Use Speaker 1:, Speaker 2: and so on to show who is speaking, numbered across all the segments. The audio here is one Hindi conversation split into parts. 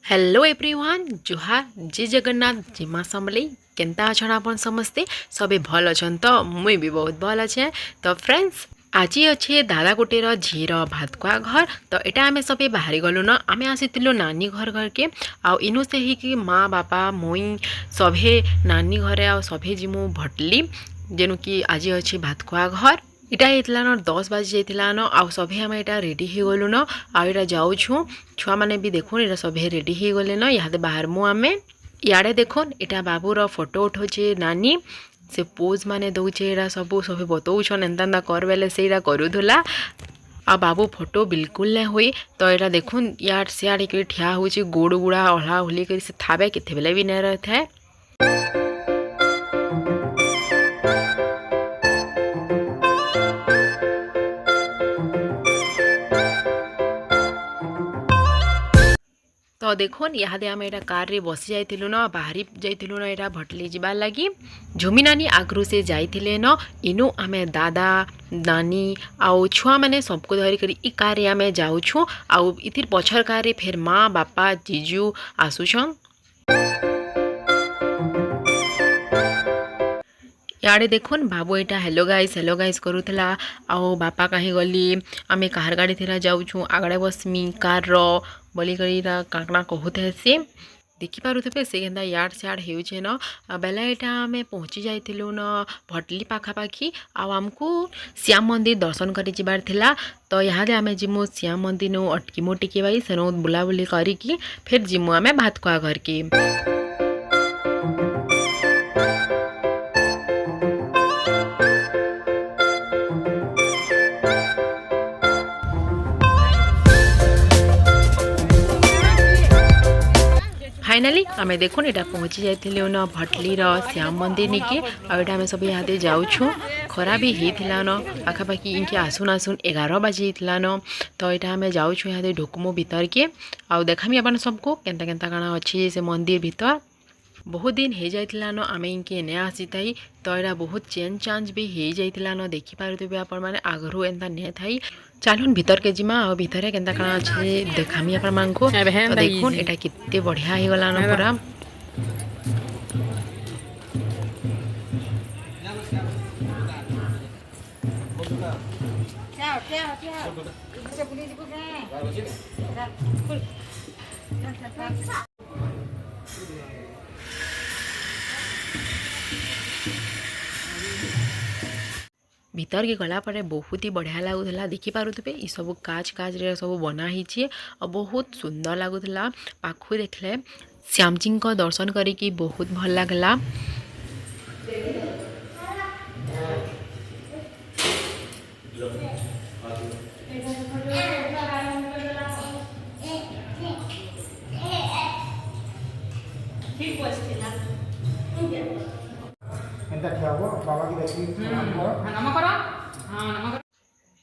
Speaker 1: हेलो एवरीवन जुहार जय जगन्नाथ जय माँ समलेई केनता अछन आपन समस्ते सबे भल अछन तो मुई भी बहुत भल अच्छे। तो फ्रेंड्स आज अच्छे दादा गोटेर झीर भातकुआ घर तो एटा आमे सबे बाहरी गलु न आमे आसीतिलु नानी घर घर के आउ इनु से ही कि माँ बापा मुई सभे नानी घरे आ सभे जिमु भटली जेनु कि आज अच्छे भातकुआ घर इटा होता न 10 बाजी जाइला न आउ सभे आम यहाँ रेडी हो गलु न आउ जाऊँ छुआ मैंने भी देखुन यहाँ सभे रेडी हो गले न यहाँ बाहर मु आम इे देखुन यहाँ बाबूर फोटो उठाऊे नानी से पोज माने दौचे यहाँ सब सभी बताऊन एंता कर बेले से करूला आ बाबू फोटो बिल्कुल नहीं हुई तो यहाँ देखुन यार सियाड़े ठिया हो गोड़ गुड़ा अहला होली कर से थाबे केते बेले भी नहीं रहता है। तो देखुन यहाँ आम यहाँ कार रे बसी जाइलु न बाहरी जाइलु न यहाँ भटली जाबार लगी झुमी नानी आगु से जाइले न इनु आमे दादा नानी आउ छुआ मैंने सबको धरिक इ कार रे आमे जाऊँ आउ इतिर पछर कार रे फिर माँ बापा जीजू आसुछन। याड़े देखुन बाबू यहाँ हेलो गाइस करूला आओ बापा कहीं गली आमे कार गाड़ी थी जाऊँ आगड़े बसमी कार रो बोली काकना कहते सी देखिपे से केन्ता याड सियाड होचे न बेला यहाँ आम पहुँची जाइलु न भटली पाखापाखि आमको श्याम मंदिर दर्शन कर जिबार थिला तो यहाँ आम जिमु श्याम मंदिर नु अटकीमु टिके भाई सेनु बुलाबुली करिकी फिर जिमु आम भातकुआ घर के। फाइनाली आम देखुन यहाँ पहुँची जाइलु न भटलीर श्याम मंदिर निके आम सब यहाँ जाऊँ खरा भी होता न पाखापाखि इनके आसुन 11 बाजी न तो यहाँ आम जाऊँ यहाँ ढुकमु भीतर के आउ देखामी अपन सबको केन्ता केन्ता काना अच्छी से मंदिर भीतर बहुत दिन हो जाइला न आम इनके नहीं आसी थी तो यहाँ बहुत चेंज चांज भी हो जाइला न देखिपे आपण मैंने आगु एंता नहीं थी चलुन भीतर के जिमा और भीतर केन्ता काना अच्छे देखामी आपण मान को तो देखुन यहाँ कितने बढ़िया हो गला न पूरा भीतर के गला पर बहुत ही बढ़िया लगुला देखिपे ये सब काच काच रे सब बनाई और बहुत सुंदर लगुला पाखु देखले श्याम जी को दर्शन करी बहुत भल लगला।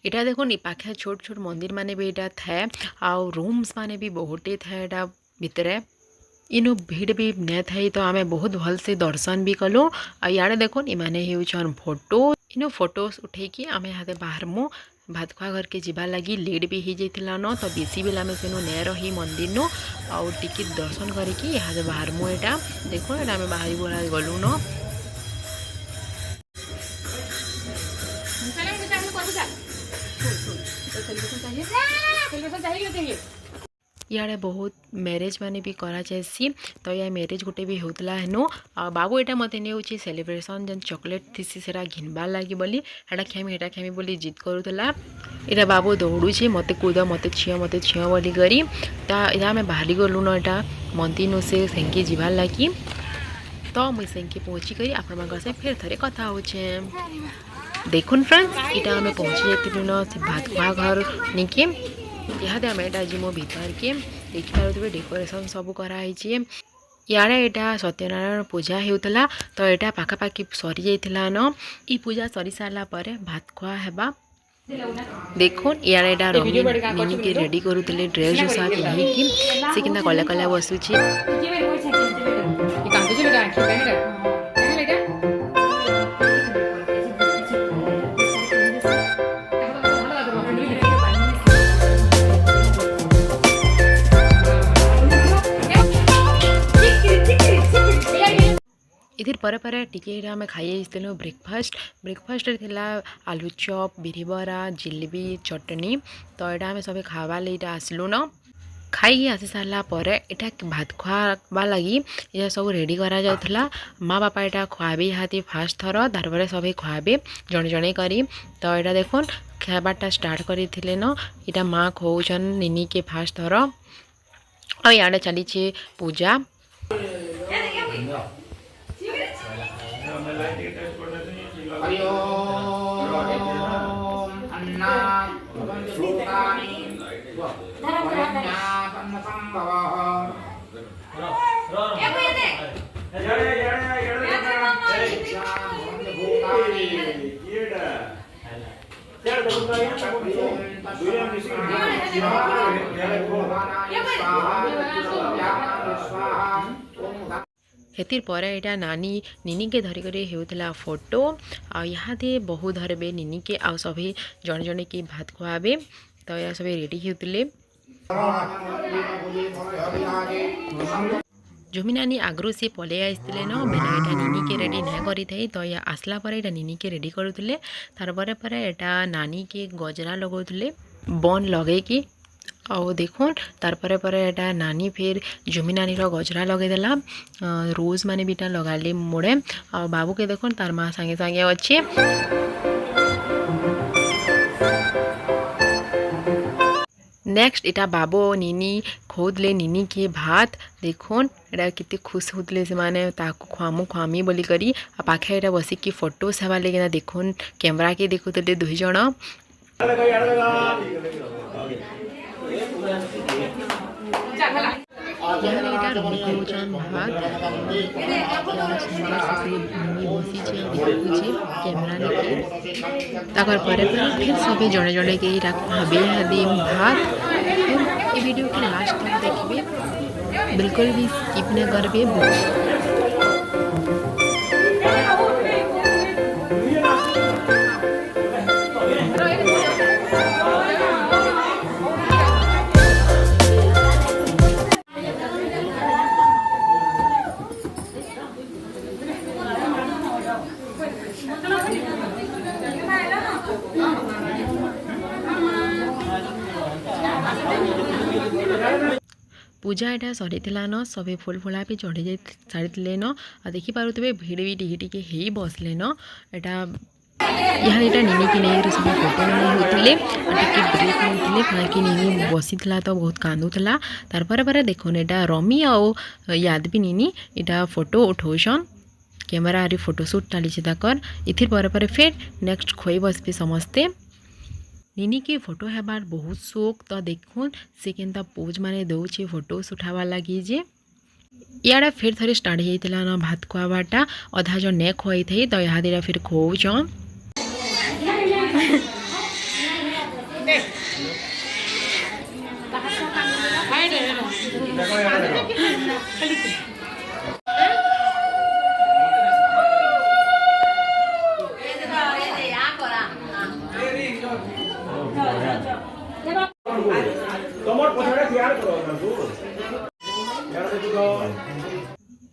Speaker 1: इटा देखो पाखे छोट छोट मंदिर माने भी इटा थाए आउ रूम्स माने भी बहुत थाए इटा भितरे इनु भीड़ भी नहीं थी तो आमे बहुत भल से दर्शन भी कलु आ याड़े देखो इमाने होचन फोटो इनु फोटोस उठे कि आमे यहाँ बाहर मु भातकुआ घर के जीवा लगी लेट भी हो जाइला न तो बेसी बेला आम सेनु नहीं रही मंदिर नु आउ टिके दर्शन करी यहाँ बाहर मु यहाँ देखो यहाँ आम बाहरी बोला गलु न इे बहुत मैरेज माने भी करा जाएसी तो या मैरेज गोटे भी होता हेनु आ बाबू यहाँ मत नहीं सेलिब्रेशन जन चॉकलेट थी से घिनबार लगी बोली हेटा खेमी बोली जिद करूला यहाँ बाबू दौड़ूचे मत कूद मत छियो बोली करी यहाँ आम बाहरी गलु न यहाँ मंदिर नु से सेंकी जीवार लगी तो मुई सेंकी पहुँची कर आपण से फिर थे कथा होचे। देखुन फ्रेंड्स यहाँ आम पहुँची जाइलु न से भातकुआ घर निके यहाँ आम यहाँ जिमो भीतर के देखिपे डेकोरेशन सब कराई इे यहाँ सत्यनारायण पूजा होता तो यहाँ पाखापाखि सरी जाइला न ई पूजा सरी सारा पर भातकुआ हेबा देखुन इे यहाँ रंगीन के रेडी करुले ड्रेस उषा पिंधिकी से कि कला कला बसुची ପରେ ପରେ ଟିକେ आम खाई आसलु ब्रेकफास्ट थिला आलू चॉप बिरिबरा जिलेबी चटनी तो यहाँ आम सब खावा लगे आसलु न खाई आसी सारा पर एटा भात खुआबा लगी यह सब रेडी करा जाउथला माँ बापा एटा खुआबे हाथी फास्ट थर तार पर सब खुआबे जड़े जड़े करी तो यहाँ देखुन खाबाटा स्टार्ट करते न यहाँ माँ खोचन निनी के फास्ट थर और यहाँ चली पूजा हेतिर पर यहाँ नानी निनी के धरिक होता फोटो आ यहाँ बहुत धरबे निनी के आ सभी जड़े जड़े के भात खुआबे तो यह सब रेडी होते झुमी नानी आगु सी पलि आसते न बिना यहाँ निनी के रेडी ना करी थी तो या आसला पर यहाँ निनी के रेडी करुले तार पर यहाँ नानी के गजरा लगौले बन लगे कि और देखुन तार पर यहाँ नानी फिर झुमी नानी गजरा लगेदेला रोज माने भी लगाले मुड़े और बाबू के देखुन तार माँ सांगे सांगे अच्छे नेक्स्ट इटा बाबू निनी खोदले निनी के भात देखुन एटा कितने खुश होते से माने ताकू खुआमु खुआमी बोली करी पाखे एटा बसिकी फोटो सेवा लेकिन देखुन कैमरा के देखुते दुई जण कैमरा लेके फिर सभी जड़े जड़े के भावे भात ये वीडियो के लास्ट तक देखिए बिल्कुल भी स्किप नहीं करबे। पूजा यहाँ सरी न सब फुल फुला भी चढ़ी जा सारी न आ देखिपे भिड़ भी टिके ही बसले न यहाँ यहाँ निनी की नहीं सब फोटो होते ब्रेक होते कहीं निनी बसी तो बहुत कांदुला तार पर देखुन यहाँ रमी आउ याद भी निनी यहाँ फोटो उठाऊन कैमेरा आरी फोटोशूट चली इथिर पर फिर नेक्स्ट खोई बसबे समस्ते निनी के फोटो हेबार बहुत शौक तो देखुन से केनता पोज माने दौचे फोटो उठावा लगी जे इड़ा फिर थरे स्टार्ट होता ना भात खुआबाटा अधा जन ने खुआई थी तो यहाँ फिर खोच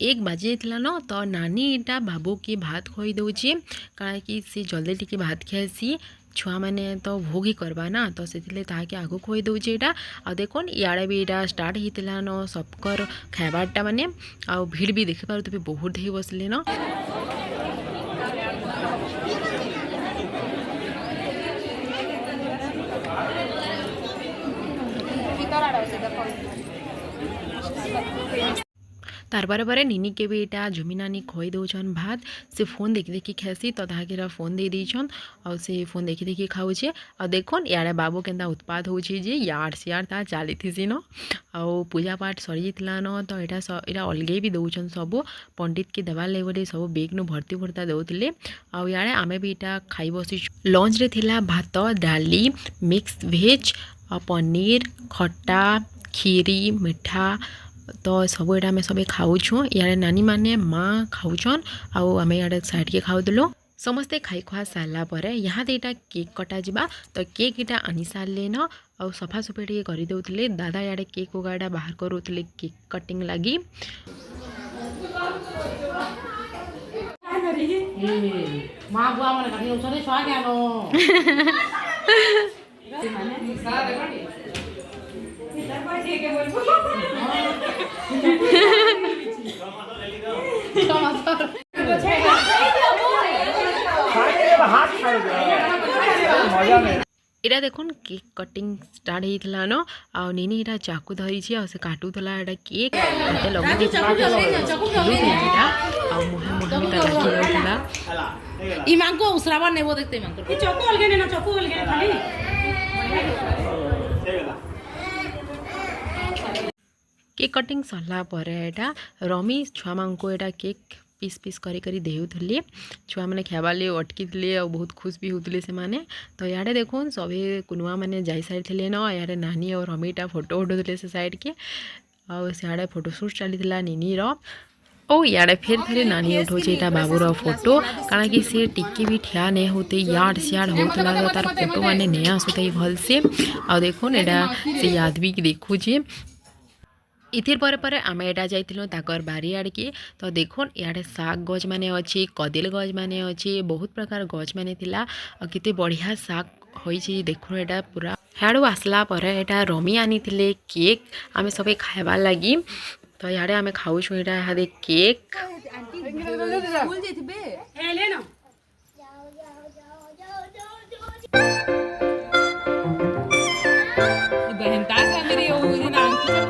Speaker 1: एक बाजे न तो नानी इटा बाबू के भात खोई दौचे कहीं सी जल्दी टी भात खासी छुआ मैंने तो भोग ही करवा ना तो से ताकि आगो खोई दौचे यहाँ आ देखुन इे भी यहाँ स्टार्ट होता न सबकर खाबाटा माने आ भीड़ भी देखी पार तो बहुत ही बसले न तार पर निनी के भी यहाँ झुमी नानी खोई दौन भात से फोन देखी देखी खासी तो ताकि फोन दे दीछन और से फोन देखी देखी खाऊे और देखुन इे बाबू केन्ता उत्पाद होचे जे यार से यार ता चली थी न आ पूजा पाठ सरी जाता न तो यहाँ अलगे भी दौन सब पंडित के देवार लगे सब बेग नु भर्ती भर्ता दौले आड़े आमे भी यहाँ खाई बसी लंच रे थिला भात डाली मिक्स भेज पनीर खट्टा खीरी मिठा तो सब यहाँ आम सब खाऊँ इे नानी माने माँ खाऊन आम इे साइड के खाऊलु समस्ते खाई खुआ सारा पर यहाँ यहाँ केक कटा जा तो केक यहाँ आनी सारे न आ सफा सफी टे करदे दादा इे केक गाड़ा बाहर करूले केक कटिंग लगी
Speaker 2: माँ बुआ मन काटी औषधि छुआ के आनो
Speaker 1: एटा देखुन केक कटिंग स्टार्ट होइतला न आ नीनी एटा चाकू धरी छी आ से काटुतला एटा केक मते लगु एटा आ मुहे मुहे में लागी जाउतला
Speaker 2: ई मांको उसरावा नेबो देखते मांको ई चक्कू अलगे ने ना चक्कू अलगे खाली
Speaker 1: केक कटिंग सरला परे एटा रमी छुआ मांको एटा केक पीस पीस करी करी देउथले छुआ माने खाबा ले अटकी दिले और बहुत खुश भी होतले से माने तो याडे देखुन सभी कुनुआ माने जाई साइड थिले न याडे नानी और रमीटा फोटो उठोतले से साइड के और सियाडे फोटो शूट चलीथला नीनी रो ओ याडे फिर थे नानी उठो एटा बाबूर फोटो कारण कि से टिके भी ठिया नहीं होते याड सियाड होतला तो तार फोटो माने नहीं आसुते भल से आ देखुन एटा से याद भी देखु जे इथिर पर पर आमे एटा जाइतिलो ताकर बारी आड़ के तो देखुन याडे साग गज माने अछि कदिल गज माने अछि बहुत प्रकार गज माने थिला आ किते बढ़िया साग होई छी देखुन एटा पूरा हाडू आसला पर एटा रमी आनी थिले केक आमे सबे खायबा लागी तो याडे आमे खाउ छु एटा हादे केक
Speaker 2: स्कूल जेथिबे ए ले न बहन ता संगरी हो दिन आंटी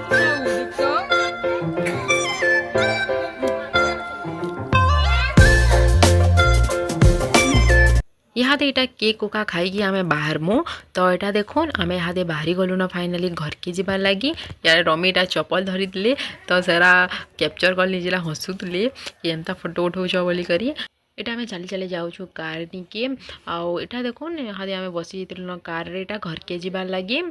Speaker 1: यहाँ एटा केक कोका खाई आमे बाहर मु तो एटा देखुन आमे यहाँ बाहरी गलु न फाइनाली घर के जीवार लगी यार रमी एटा चप्पल धरी दिले तो सारा कैप्चर कर लीजिए हसुले एंता फोटो उठाऊ बोली करी एटा आमे चली चली जाऊ कार निके आउ एटा देखुन यहाँ आमे बसी न कार रे एटा घर के जीवार लगी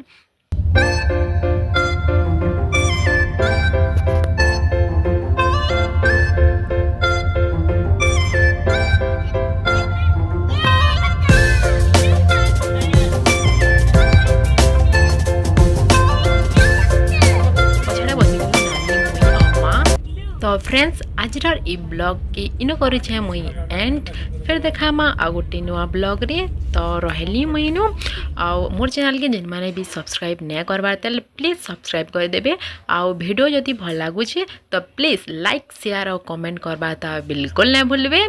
Speaker 1: तो फ्रेंड्स आजर ई ब्लॉग के इन करुछे मुई एंड फिर देखा आ गोटे नुआ ब्लॉग रे तो रहली मुई नु आ मोर चैनल के जिन माने भी सब्सक्राइब नहीं करबार तले प्लीज सब्सक्राइब कर देबे आ वीडियो जदि भल लागुछे तो प्लीज लाइक शेयर और कमेंट करबा ता बिल्कुल नहीं भूलबे।